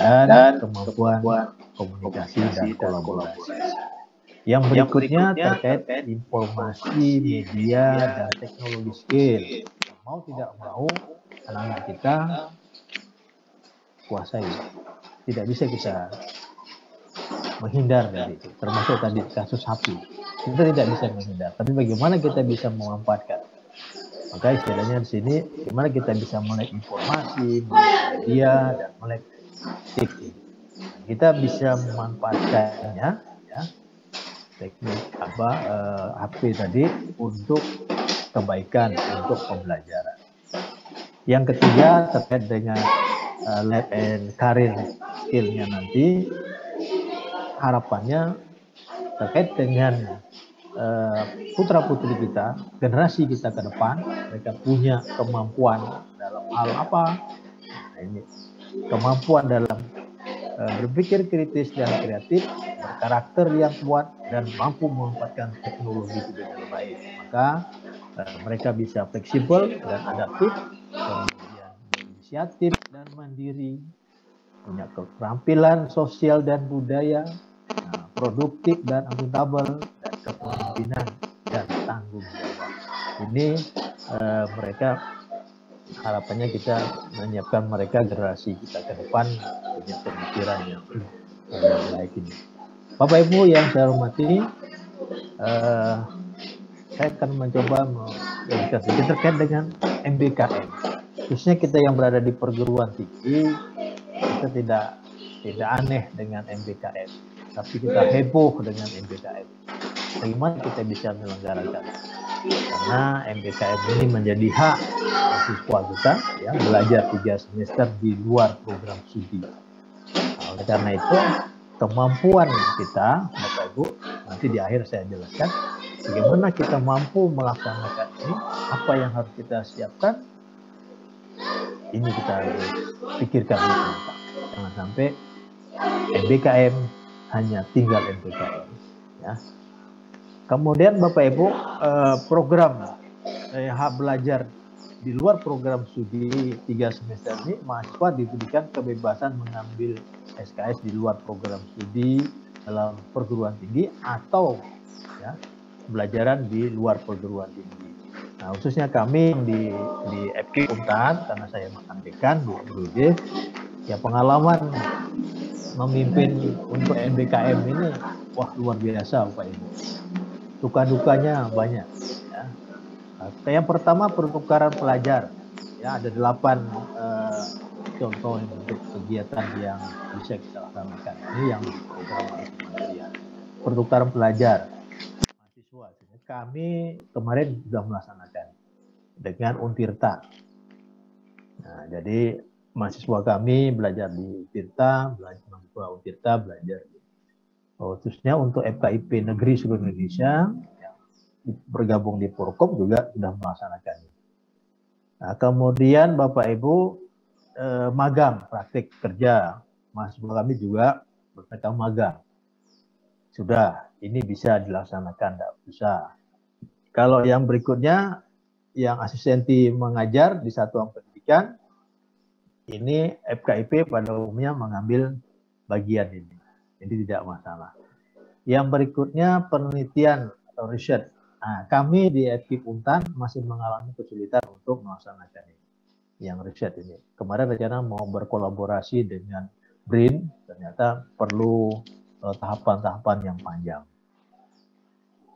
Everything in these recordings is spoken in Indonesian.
dan kemampuan komunikasi dan kolaborasi. Yang berikutnya terkait informasi, media, dan teknologi skill. Mau tidak mau, anak-anak kita kuasai. Tidak bisa kita menghindar dari itu. Termasuk tadi kasus HP. Kita tidak bisa menghindar. Tapi bagaimana kita bisa memanfaatkan? Maka istilahnya di sini, bagaimana kita bisa melek informasi, melek media, dan melek TIK. Kita bisa memanfaatkannya, ya, teknik HP tadi untuk kebaikan, untuk pembelajaran. Yang ketiga terkait dengan lab and career skill-nya nanti, harapannya terkait dengan putra-putri kita, generasi kita ke depan, mereka punya kemampuan dalam hal apa? Nah, ini kemampuan dalam berpikir kritis dan kreatif, berkarakter yang kuat, dan mampu memanfaatkan teknologi itu dengan baik. Maka mereka bisa fleksibel dan adaptif, kemudian berinisiatif dan mandiri, punya keterampilan sosial dan budaya, produktif dan akuntabel, dan kepemimpinan dan tanggung jawab. Ini mereka harapannya kita menyiapkan mereka, generasi kita ke depan punya pemikiran yang baik ini. Bapak Ibu yang saya hormati, saya akan mencoba menjelaskan sedikit terkait dengan MBKM. Khususnya kita yang berada di perguruan tinggi, kita tidak aneh dengan MBKM, tapi kita heboh dengan MBKM. Bagaimana kita bisa menyelenggarakan? Karena MBKM ini menjadi hak mahasiswa kita, ya, belajar 3 semester di luar program studi. Nah, oleh karena itu, kemampuan kita, Bapak Ibu, nanti di akhir saya jelaskan bagaimana kita mampu melaksanakan ini, apa yang harus kita siapkan. Ini kita harus pikirkan bersama. Jangan sampai MBKM hanya tinggal MBKM, ya. Kemudian Bapak Ibu, program hak belajar di luar program studi 3 semester ini, mahasiswa diberikan kebebasan mengambil SKS di luar program studi dalam perguruan tinggi atau, ya, pembelajaran di luar perguruan tinggi. Nah, khususnya kami di FK Untan, karena saya mantan dekan di FGUD, ya, pengalaman memimpin untuk MBKM ini, wah, luar biasa Bapak Ibu. Suka-dukanya banyak, ya. Yang pertama, pertukaran pelajar, ya, ada 8 contoh untuk kegiatan yang bisa kita laksanakan. Ini yang program oleh kementerian. Pertukaran pelajar mahasiswa, kami kemarin sudah melaksanakan dengan Untirta. Nah, jadi mahasiswa kami belajar di Untirta, mahasiswa Untirta belajar khususnya untuk FKIP negeri seluruh Indonesia, yang bergabung di Porkom juga sudah melaksanakan. Nah, kemudian Bapak Ibu, magang, praktik kerja, mahasiswa kami juga bertekam magang. Sudah, ini bisa dilaksanakan, tidak usah. Kalau yang berikutnya, yang asistenti mengajar di satuan pendidikan, ini FKIP pada umumnya mengambil bagian ini. Jadi tidak masalah. Yang berikutnya penelitian atau riset. Nah, kami di FKIP Untan masih mengalami kesulitan untuk melaksanakan ini. Yang riset ini. Kemarin rencana mau berkolaborasi dengan BRIN, ternyata perlu tahapan-tahapan yang panjang.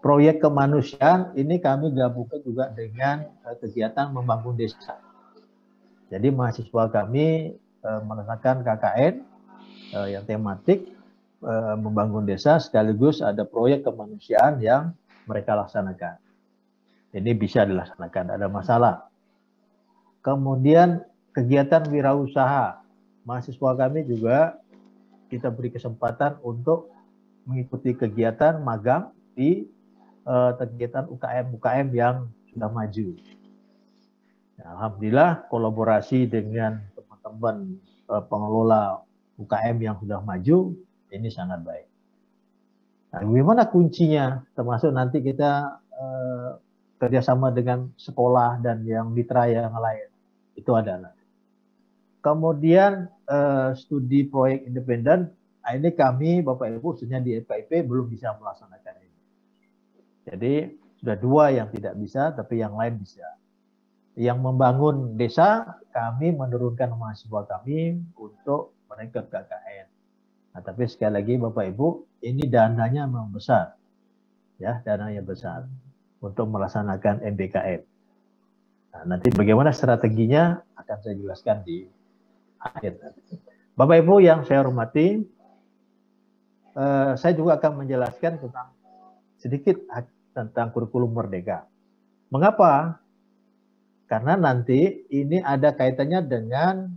Proyek kemanusiaan ini kami gabungkan juga dengan kegiatan membangun desa. Jadi mahasiswa kami melaksanakan KKN yang tematik membangun desa, sekaligus ada proyek kemanusiaan yang mereka laksanakan. Ini bisa dilaksanakan, ada masalah. Kemudian kegiatan wirausaha, mahasiswa kami juga kita beri kesempatan untuk mengikuti kegiatan magang di kegiatan UKM yang sudah maju. Nah, alhamdulillah kolaborasi dengan teman-teman pengelola UKM yang sudah maju ini sangat baik. Nah, bagaimana kuncinya? Termasuk nanti kita kerjasama dengan sekolah dan yang mitra yang lain. Itu adalah Kemudian studi proyek independen, ini kami Bapak Ibu khususnya di FKIP belum bisa melaksanakan ini. Jadi sudah 2 yang tidak bisa, tapi yang lain bisa. Yang membangun desa, kami menurunkan mahasiswa kami untuk merekrut KKN. Nah, tapi sekali lagi Bapak Ibu, ini dananya memang besar, ya, dananya besar untuk melaksanakan MBKM. Nah, nanti bagaimana strateginya akan saya jelaskan di akhir. Bapak Ibu yang saya hormati, saya juga akan menjelaskan tentang sedikit tentang kurikulum Merdeka. Mengapa? Karena nanti ini ada kaitannya dengan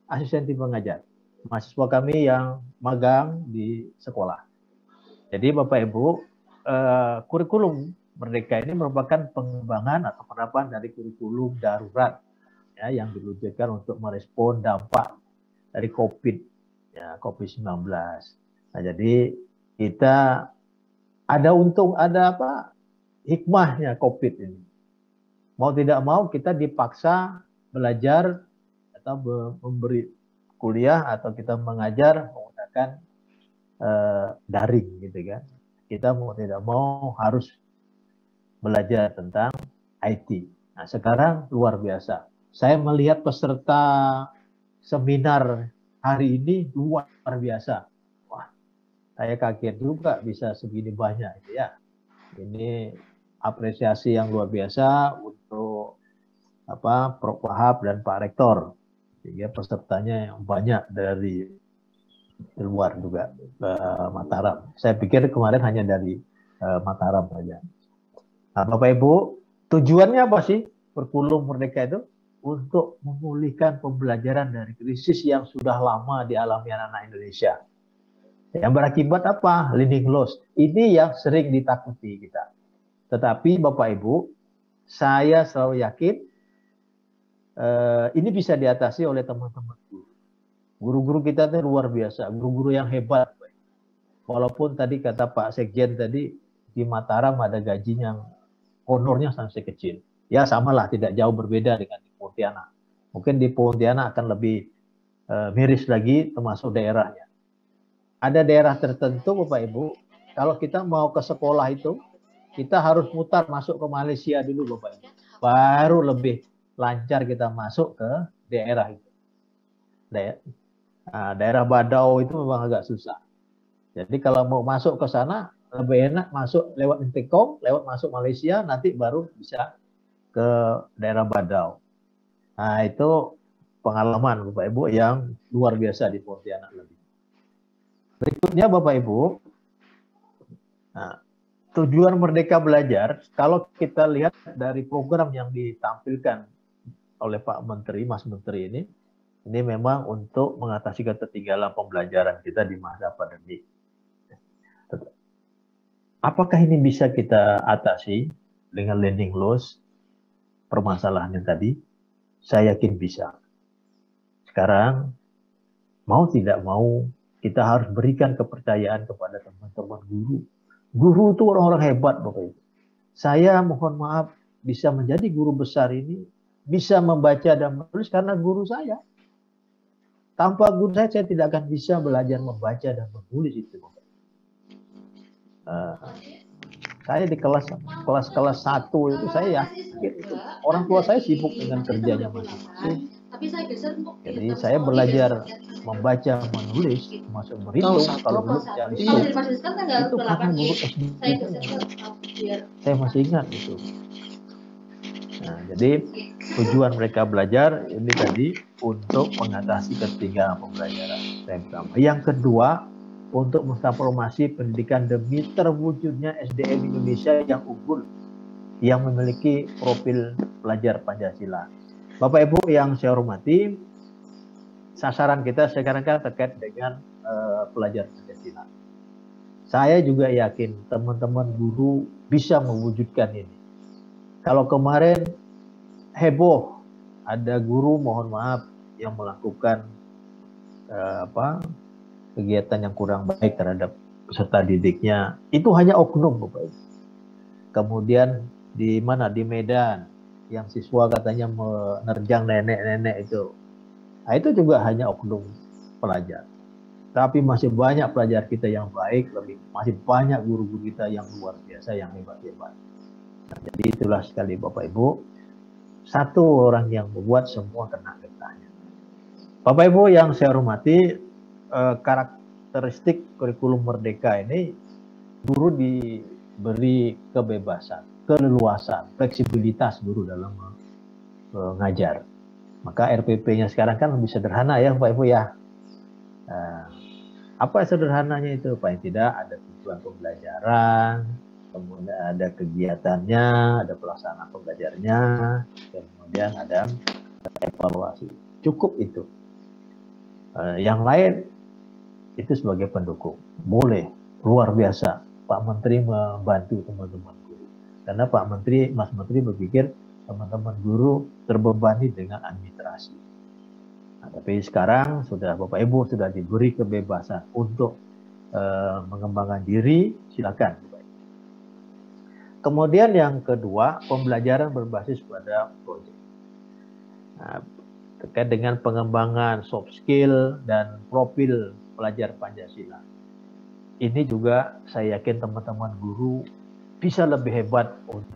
asisten pengajar, mahasiswa kami yang magang di sekolah. Jadi Bapak Ibu, kurikulum Merdeka ini merupakan pengembangan atau penerapan dari kurikulum darurat, ya, yang diluncurkan untuk merespon dampak dari COVID-19. Nah, jadi kita ada untung, ada apa? Hikmahnya COVID ini. Mau tidak mau kita dipaksa belajar atau memberi kuliah atau kita mengajar menggunakan daring gitu kan. Kita mau tidak mau harus belajar tentang IT. Nah, sekarang luar biasa. Saya melihat peserta seminar hari ini luar biasa. Wah, saya kaget juga bisa segini banyak ya. Ini apresiasi yang luar biasa untuk Prof. Wahab dan Pak Rektor. Sehingga pesertanya yang banyak dari luar juga ke Mataram. Saya pikir kemarin hanya dari Mataram saja. Nah, Bapak Ibu, tujuannya apa sih kurikulum Merdeka itu? Untuk memulihkan pembelajaran dari krisis yang sudah lama dialami anak-anak Indonesia. Yang berakibat apa? Learning loss. Ini yang sering ditakuti kita. Tetapi Bapak Ibu, saya selalu yakin ini bisa diatasi oleh teman-teman guru. Guru-guru kita itu luar biasa, guru-guru yang hebat. Walaupun tadi kata Pak Sekjen tadi, di Mataram ada gajinya, honornya sangat kecil. Ya samalah, tidak jauh berbeda dengan di Pontianak. Mungkin di Pontianak akan lebih miris lagi termasuk daerahnya. Ada daerah tertentu Bapak Ibu, kalau kita mau ke sekolah itu, kita harus mutar masuk ke Malaysia dulu Bapak Ibu. Baru lebih lancar kita masuk ke daerah itu. Daerah Badau itu memang agak susah. Jadi kalau mau masuk ke sana, lebih enak masuk lewat Intikom, lewat masuk Malaysia, nanti baru bisa ke daerah Badau. Nah, itu pengalaman Bapak Ibu yang luar biasa di Pontianak lebih. Berikutnya Bapak Ibu, nah, tujuan Merdeka Belajar, kalau kita lihat dari program yang ditampilkan oleh Pak Menteri, Mas Menteri ini memang untuk mengatasi ketertinggalan pembelajaran kita di masa pandemi. Apakah ini bisa kita atasi dengan learning loss, permasalahannya tadi? Saya yakin bisa. Sekarang, mau tidak mau, kita harus berikan kepercayaan kepada teman-teman guru. Guru itu orang-orang hebat, Bapak Ibu. Saya mohon maaf bisa menjadi guru besar ini, bisa membaca dan menulis karena guru saya. Tanpa guru saya tidak akan bisa belajar membaca dan menulis itu. Saya di kelas 1 itu saya yakin itu orang tua saya sibuk dengan kerjanya masing-masing. Jadi saya belajar membaca, menulis, masuk berhitung, kalau belum yang itu karena guru SD. Saya masih ingat itu. Nah, jadi tujuan mereka belajar ini tadi untuk mengatasi ketertinggalan pembelajaran. Yang kedua, untuk mentransformasi pendidikan demi terwujudnya SDM Indonesia yang unggul, yang memiliki profil pelajar Pancasila. Bapak Ibu yang saya hormati, sasaran kita sekarang kan terkait dengan pelajar Pancasila. Saya juga yakin teman-teman guru bisa mewujudkan ini. Kalau kemarin heboh, ada guru mohon maaf yang melakukan kegiatan yang kurang baik terhadap peserta didiknya, itu hanya oknum Bapak Ibu. Kemudian di mana? Di Medan yang siswa katanya menerjang nenek-nenek itu. Nah, itu juga hanya oknum pelajar. Tapi masih banyak pelajar kita yang baik, masih banyak guru-guru kita yang luar biasa, yang hebat-hebat. Nah, jadi itulah sekali Bapak Ibu, satu orang yang membuat semua kena getahnya. Bapak Ibu yang saya hormati, karakteristik kurikulum merdeka ini, guru diberi kebebasan, keleluasan, fleksibilitas guru dalam mengajar. Maka RPP-nya sekarang kan lebih sederhana ya Bapak Ibu ya. Nah, apa sederhananya itu? Paling tidak ada tujuan pembelajaran, kemudian ada kegiatannya, ada pelaksanaan pembelajarnya, kemudian ada evaluasi. Cukup itu. Yang lain itu sebagai pendukung. Boleh, luar biasa. Pak Menteri membantu teman-teman guru. Karena Pak Menteri, Mas Menteri berpikir teman-teman guru terbebani dengan administrasi. Nah, tapi sekarang sudah Bapak Ibu sudah diberi kebebasan untuk mengembangkan diri, silakan. Kemudian yang kedua, pembelajaran berbasis pada proyek. Nah, terkait dengan pengembangan soft skill dan profil pelajar Pancasila. Ini juga saya yakin teman-teman guru bisa lebih hebat untuk